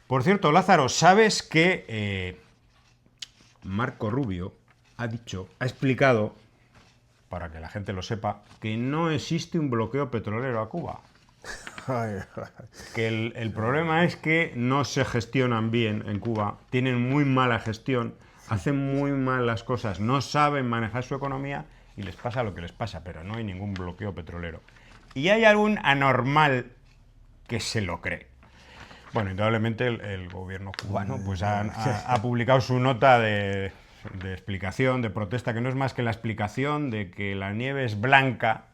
Por cierto, Lázaro, ¿sabes que Marco Rubio ha explicado, para que la gente lo sepa, que no existe un bloqueo petrolero a Cuba? Ay, Que el problema es que no se gestionan bien en Cuba, tienen muy mala gestión, hacen muy mal las cosas, no saben manejar su economía y les pasa lo que les pasa, pero no hay ningún bloqueo petrolero. Y hay algún anormal que se lo cree. Bueno, indudablemente el gobierno cubano pues ha publicado su nota de explicación, de protesta, que no es más que la explicación de que la nieve es blanca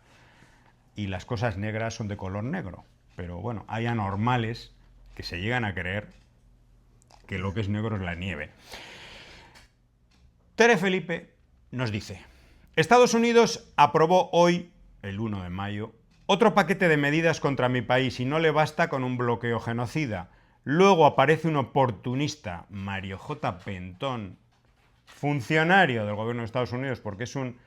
y las cosas negras son de color negro. Pero bueno, hay anormales que se llegan a creer que lo que es negro es la nieve. Tere Felipe nos dice: Estados Unidos aprobó hoy, el 1 de mayo, otro paquete de medidas contra mi país y no le basta con un bloqueo genocida. Luego aparece un oportunista, Mario J. Pentón, funcionario del gobierno de Estados Unidos, porque es un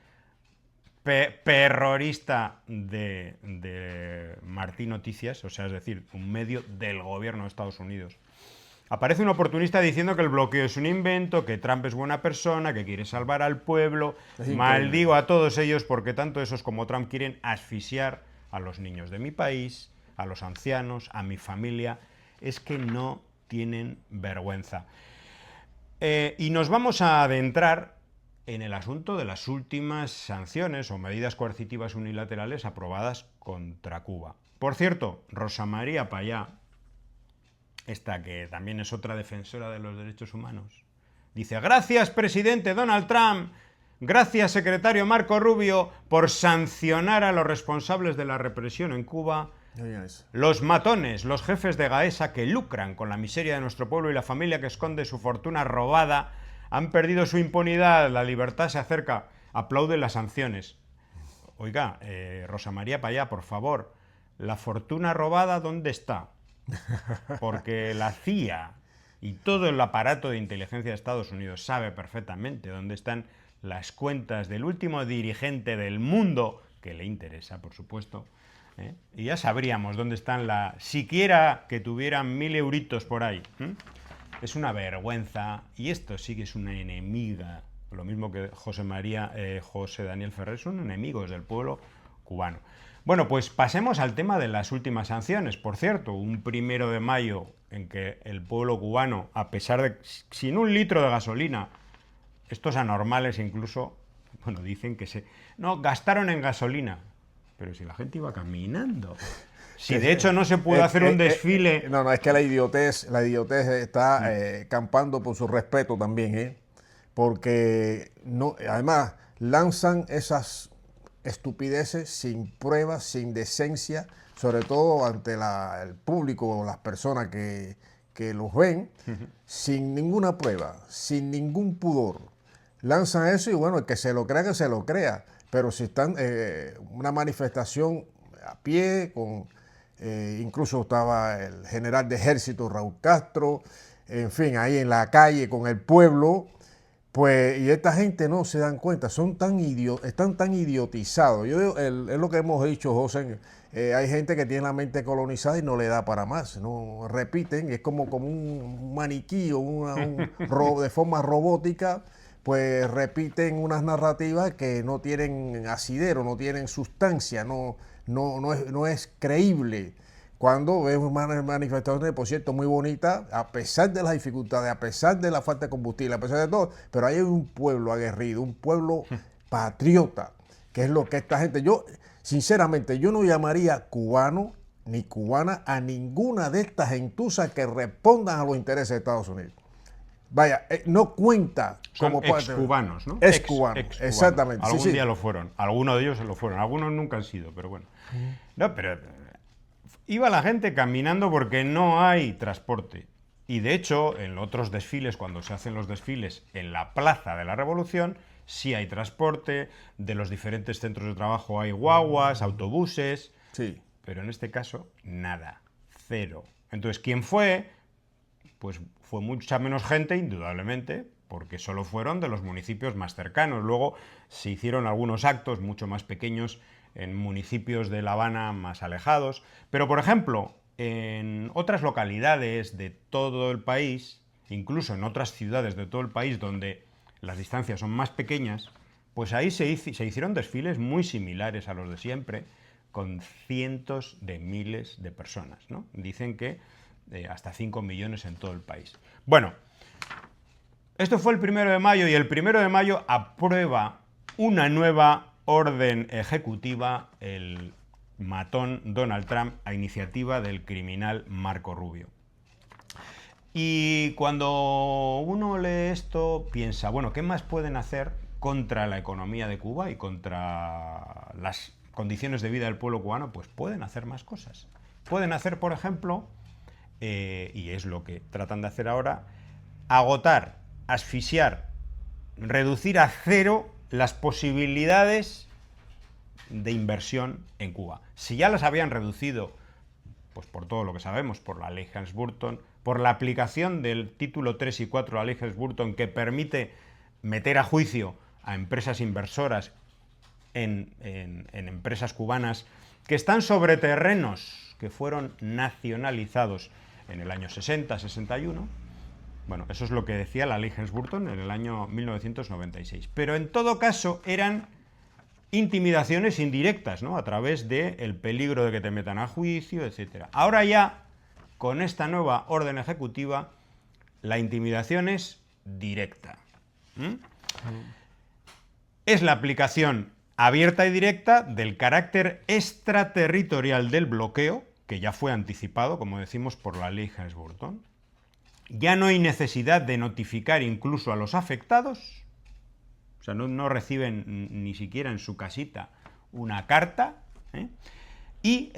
terrorista de Martín Noticias, o sea, es decir, un medio del gobierno de Estados Unidos. Aparece un oportunista diciendo que el bloqueo es un invento, que Trump es buena persona, que quiere salvar al pueblo. Maldigo a todos ellos porque tanto esos como Trump quieren asfixiar a los niños de mi país, a los ancianos, a mi familia. Es que no tienen vergüenza. Y nos vamos a adentrar en el asunto de las últimas sanciones o medidas coercitivas unilaterales aprobadas contra Cuba. Por cierto, Rosa María Payá, esta que también es otra defensora de los derechos humanos, dice: gracias, presidente Donald Trump, gracias, secretario Marco Rubio, por sancionar a los responsables de la represión en Cuba. Los matones, los jefes de Gaesa que lucran con la miseria de nuestro pueblo y la familia que esconde su fortuna robada, han perdido su impunidad, la libertad se acerca, aplauden las sanciones. Oiga, Rosa María Payá, por favor, ¿la fortuna robada dónde está? Porque la CIA y todo el aparato de inteligencia de Estados Unidos sabe perfectamente dónde están las cuentas del último dirigente del mundo, que le interesa, por supuesto, y ya sabríamos dónde están siquiera que tuvieran 1000 euritos por ahí. Es una vergüenza, y esto sí que es una enemiga, lo mismo que José Daniel Ferrer, son enemigos del pueblo cubano. Bueno, pues pasemos al tema de las últimas sanciones. Por cierto, un 1 de mayo en que el pueblo cubano, a pesar de sin un litro de gasolina, estos anormales incluso, bueno, dicen que no, gastaron en gasolina, pero si la gente iba caminando. Si de hecho no se puede hacer un desfile. No, es que la idiotez está campando por su respeto también, porque no, además lanzan esas estupideces sin pruebas, sin decencia, sobre todo ante el público o las personas que los ven, sin ninguna prueba, sin ningún pudor. Lanzan eso y bueno, el que se lo crea, que se lo crea. Pero si están una manifestación a pie, incluso estaba el general de ejército Raúl Castro, en fin, ahí en la calle con el pueblo, pues, y esta gente no se dan cuenta, están tan idiotizados. Yo digo, es lo que hemos dicho, José, hay gente que tiene la mente colonizada y no le da para más, no repiten, es como un maniquí o de forma robótica, pues repiten unas narrativas que no tienen asidero, no tienen sustancia, no es creíble. Cuando vemos manifestaciones, por cierto, muy bonitas, a pesar de las dificultades, a pesar de la falta de combustible, a pesar de todo, pero hay un pueblo aguerrido, un pueblo patriota, que es lo que esta gente, sinceramente, yo no llamaría cubano ni cubana a ninguna de estas gentuzas que respondan a los intereses de Estados Unidos. Vaya, no cuenta como excubanos, ¿no? Excubanos, exactamente. Algún día lo fueron, algunos de ellos lo fueron, algunos nunca han sido, pero bueno. No, pero iba la gente caminando porque no hay transporte. Y de hecho, en otros desfiles, cuando se hacen los desfiles en la Plaza de la Revolución, sí hay transporte, de los diferentes centros de trabajo hay guaguas, autobuses, sí. Pero en este caso, nada, cero. Entonces, ¿quién fue? Pues fue mucha menos gente, indudablemente, porque solo fueron de los municipios más cercanos. Luego se hicieron algunos actos mucho más pequeños en municipios de La Habana más alejados. Pero, por ejemplo, en otras localidades de todo el país, incluso en otras ciudades de todo el país donde las distancias son más pequeñas, pues ahí se hicieron desfiles muy similares a los de siempre, con cientos de miles de personas, ¿no? Dicen que hasta 5 millones en todo el país. Bueno, esto fue el 1 de mayo y el 1 de mayo aprueba una nueva orden ejecutiva el matón Donald Trump a iniciativa del criminal Marco Rubio. Y cuando uno lee esto, piensa, bueno, ¿qué más pueden hacer contra la economía de Cuba y contra las condiciones de vida del pueblo cubano? Pues pueden hacer más cosas. Pueden hacer, por ejemplo, y es lo que tratan de hacer ahora, agotar, asfixiar, reducir a cero las posibilidades de inversión en Cuba. Si ya las habían reducido, pues por todo lo que sabemos, por la ley Helms-Burton, por la aplicación del título 3 y 4 de la ley Helms-Burton, que permite meter a juicio a empresas inversoras en empresas cubanas que están sobre terrenos que fueron nacionalizados en el año 60-61. Bueno, eso es lo que decía la ley Helms-Burton en el año 1996. Pero en todo caso eran intimidaciones indirectas, ¿no? A través del peligro de que te metan a juicio, etc. Ahora ya, con esta nueva orden ejecutiva, la intimidación es directa. Es la aplicación abierta y directa del carácter extraterritorial del bloqueo, que ya fue anticipado, como decimos, por la ley Helms-Burton. Ya no hay necesidad de notificar incluso a los afectados, o sea, no reciben ni siquiera en su casita una carta, y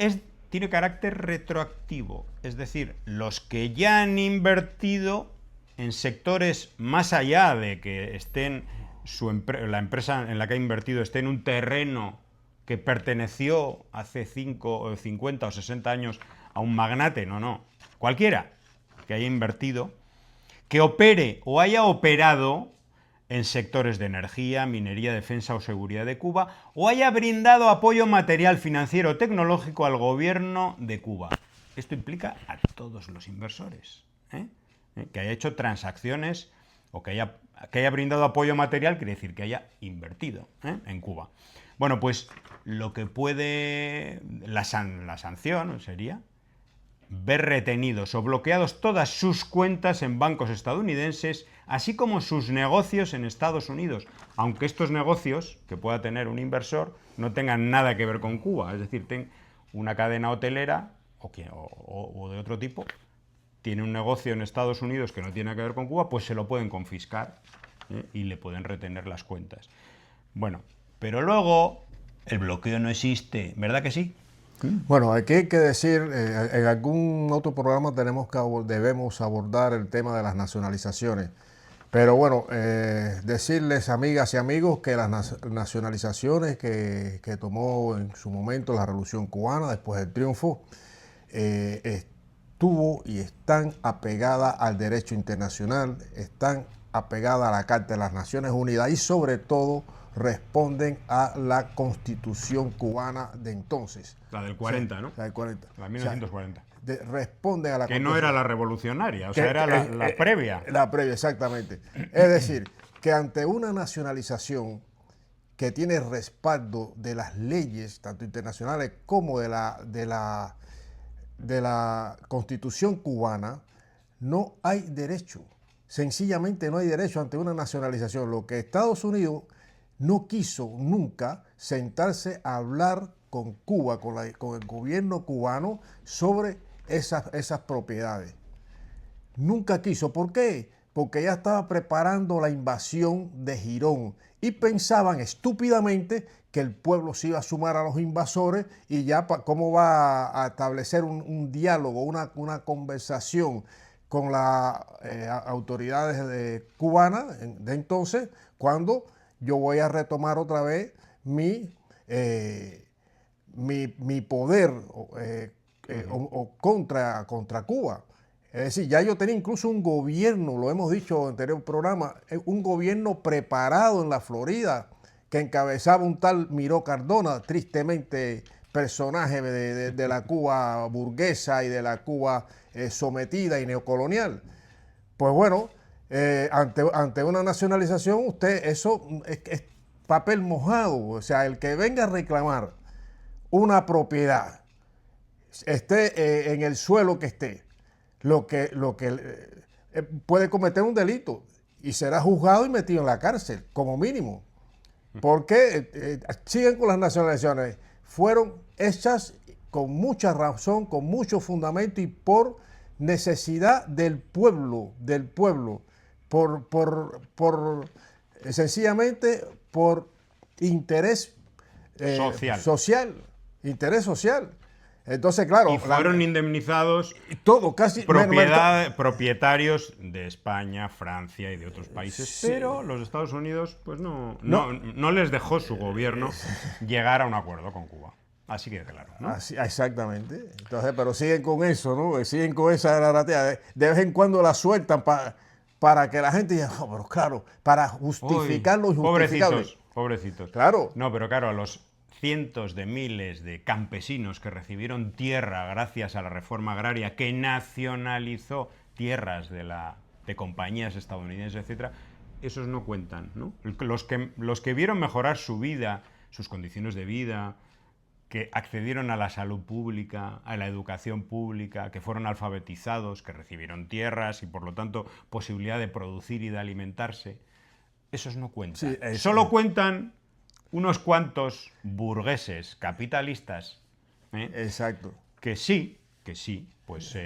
tiene carácter retroactivo, es decir, los que ya han invertido en sectores más allá de que estén la empresa en la que ha invertido esté en un terreno que perteneció hace 50 o 60 años a un magnate, no, cualquiera que haya invertido, que opere o haya operado en sectores de energía, minería, defensa o seguridad de Cuba, o haya brindado apoyo material, financiero o tecnológico al gobierno de Cuba. Esto implica a todos los inversores, que haya hecho transacciones o que haya brindado apoyo material, quiere decir que haya invertido en Cuba. Bueno, pues lo que puede, la sanción sería ver retenidos o bloqueados todas sus cuentas en bancos estadounidenses, así como sus negocios en Estados Unidos, aunque estos negocios que pueda tener un inversor no tengan nada que ver con Cuba, es decir, una cadena hotelera o de otro tipo, tiene un negocio en Estados Unidos que no tiene que ver con Cuba, pues se lo pueden confiscar y le pueden retener las cuentas. Bueno, pero luego el bloqueo no existe, ¿verdad que sí? Bueno, aquí hay que decir, en algún otro programa debemos abordar el tema de las nacionalizaciones. Pero bueno, decirles, amigas y amigos, que las nacionalizaciones que tomó en su momento la Revolución Cubana después del triunfo, estuvo y están apegadas al derecho internacional, están apegadas a la Carta de las Naciones Unidas y sobre todo responden a la Constitución cubana de entonces. La del 40, ¿no? La del 40. La de 1940. O sea, responden a la que no era la revolucionaria, o sea, era la previa. La previa, exactamente. Es decir, que ante una nacionalización que tiene respaldo de las leyes, tanto internacionales como de la Constitución cubana, no hay derecho. Sencillamente no hay derecho ante una nacionalización. Lo que Estados Unidos no quiso nunca sentarse a hablar con Cuba, con el gobierno cubano sobre esas propiedades. Nunca quiso. ¿Por qué? Porque ya estaba preparando la invasión de Girón y pensaban estúpidamente que el pueblo se iba a sumar a los invasores y ya cómo va a establecer un diálogo, una conversación con las autoridades cubanas de entonces, cuando yo voy a retomar otra vez mi poder contra Cuba. Es decir, ya yo tenía incluso un gobierno, lo hemos dicho en el anterior programa, un gobierno preparado en la Florida que encabezaba un tal Miró Cardona, tristemente personajes de la Cuba burguesa y de la Cuba sometida y neocolonial. Pues bueno, ante una nacionalización, eso es papel mojado. O sea, el que venga a reclamar una propiedad, esté en el suelo que esté, puede cometer un delito y será juzgado y metido en la cárcel, como mínimo. Porque siguen con las nacionalizaciones. Fueron hechas con mucha razón, con mucho fundamento y por necesidad del pueblo, sencillamente por interés social, interés social. Entonces, claro. Y fueron indemnizados todo, casi propietarios de España, Francia y de otros países. Sí. Pero los Estados Unidos, pues no les dejó su gobierno llegar a un acuerdo con Cuba. Así que claro, ¿no? Exactamente. Entonces, pero siguen con eso, ¿no? Siguen con esa narrativa. De vez en cuando la sueltan para que la gente diga, oh, pero claro, para justificar lo injustificable. Pobrecitos. Claro. No, pero claro, a los cientos de miles de campesinos que recibieron tierra gracias a la reforma agraria que nacionalizó tierras de compañías estadounidenses, etcétera, esos no cuentan, ¿no? Los que vieron mejorar su vida, sus condiciones de vida, que accedieron a la salud pública, a la educación pública, que fueron alfabetizados, que recibieron tierras y por lo tanto posibilidad de producir y de alimentarse, esos no cuentan. Sí, solo cuentan unos cuantos burgueses capitalistas, exacto, que sí, pues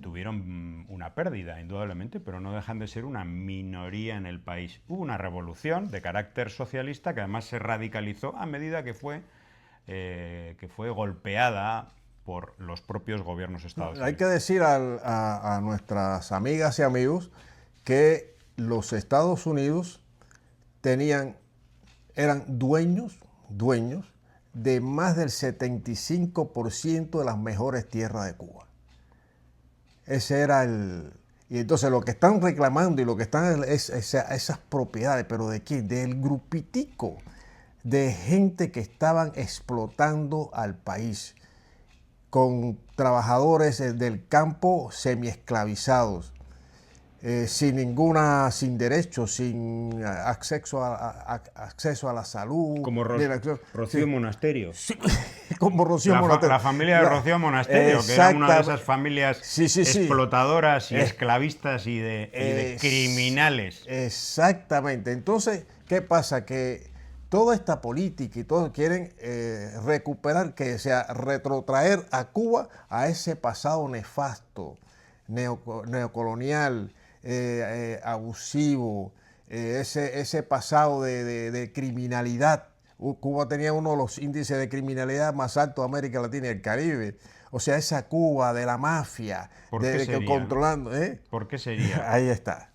tuvieron una pérdida, indudablemente, pero no dejan de ser una minoría en el país. Hubo una revolución de carácter socialista que además se radicalizó a medida que fue golpeada por los propios gobiernos estadounidenses. Hay que decir a nuestras amigas y amigos que los Estados Unidos eran dueños de más del 75% de las mejores tierras de Cuba. Ese era y entonces lo que están reclamando y lo que están es esas propiedades, pero ¿de quién? Del grupitico de gente que estaban explotando al país, con trabajadores del campo semiesclavizados, sin derechos, sin acceso a la salud. Como Rocío Monasterio. Sí, como Rocío Monasterio. La familia de Rocío Monasterio, que era una de esas familias explotadoras y esclavistas y de criminales. Exactamente. Entonces, ¿qué pasa? Que toda esta política y todos quieren recuperar, retrotraer a Cuba a ese pasado nefasto, neocolonial, abusivo, ese pasado de criminalidad. Cuba tenía uno de los índices de criminalidad más altos de América Latina y el Caribe. O sea, esa Cuba de la mafia, controlando. ¿Por qué sería? Ahí está.